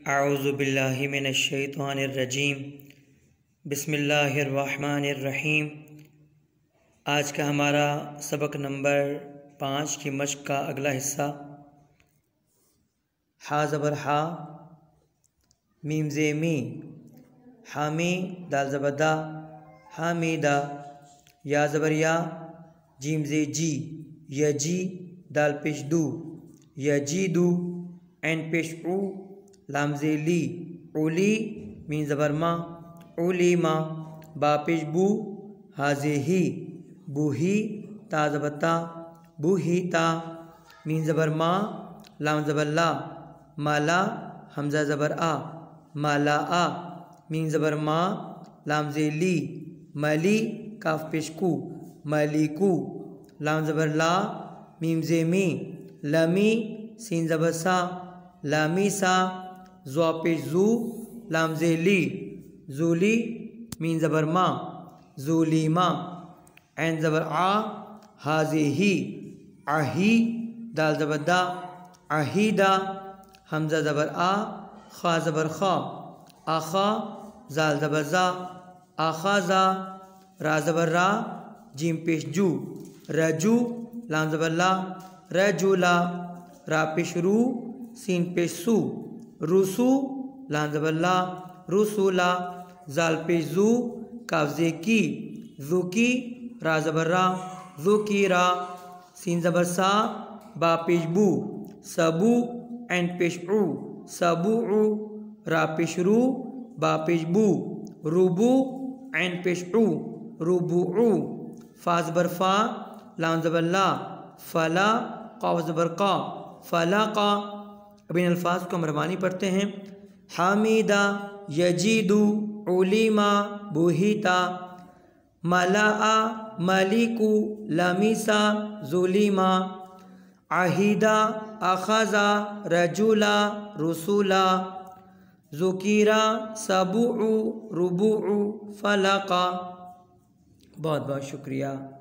अऊज़ु बिल्लाहि मिनश्शैतानिर्रजीम बिस्मिल्लाहिर्रहमानिर्रहीम। आज का हमारा सबक नंबर 5 की मश्क का अगला हिस्सा। हा ज़बर हा, मीम ज़े मी, हामी दाल ज़बर दा, हामिदा, या ज़बर या, जीम ज़े जी, यजी दाल पेश दू, यजीदू, ऐन पेश ऊ, लाम ज़े ली, उली, मीम ज़बर मा, उलीमा, बा पेश बू, हाज़े ही, बूही, ता ज़बर ता, बूहीता, मीम ज़बर मा, लाम ज़बर ला, माला, हमज़ा ज़बर आ, माला आ, मीम ज़बर मा, लाम ज़े ली, मली, काफ पेश कू, मलिकू, लाम ज़बर ला, मीम ज़े मी, लमी, सीन ज़बर सा, लामीसा, ज़्वा पेश ज़ू, लाम ज़े ली, ज़ूली, मीम ज़बर मा, ज़ूलीमा, ऐन ज़बर आ, हाज़े ही, आही, दाल ज़बर दा, आहीदा, हमज़ा ज़बर आ, खा ज़बर खा, आखा, ज़ाल ज़बर ज़ा, आखाज़ा, रा ज़बर रा, जीम पेश जू, रजू, लाम ज़बर ला, रजूला, रा पेश रू, सीन पेश सू, रूसू, लाम ज़बर ला, रूसूला, ज़ाल पेश जू, काफ ज़े की, ज़ुकी, रा ज़बर रा, ज़ुकीरा, सीन ज़बर सा, बा पेश बू, सबू, ऐन पेश ऊ, सबूऊ, रा पेश रू, बा पेश बू, रूबू, ऐन पेश ऊ, रूबूऊ, फा ज़बर फा, लाम ज़बर ला, फला, क़ाफ ज़बर क़ा, फलाक़ा। अब इन अल्फाज को हम रवानी पढ़ते हैं। हामिदा, यजीदू, उलीमा, बूहीता, मलाआ, मलिकू, लमीसा, जुलीमा, आहिदा, अखज़ा, रजूला, रसूला, ज़ुकीरा, सबूउ, रुबूउ, फलाक़ा। बहुत बहुत शुक्रिया।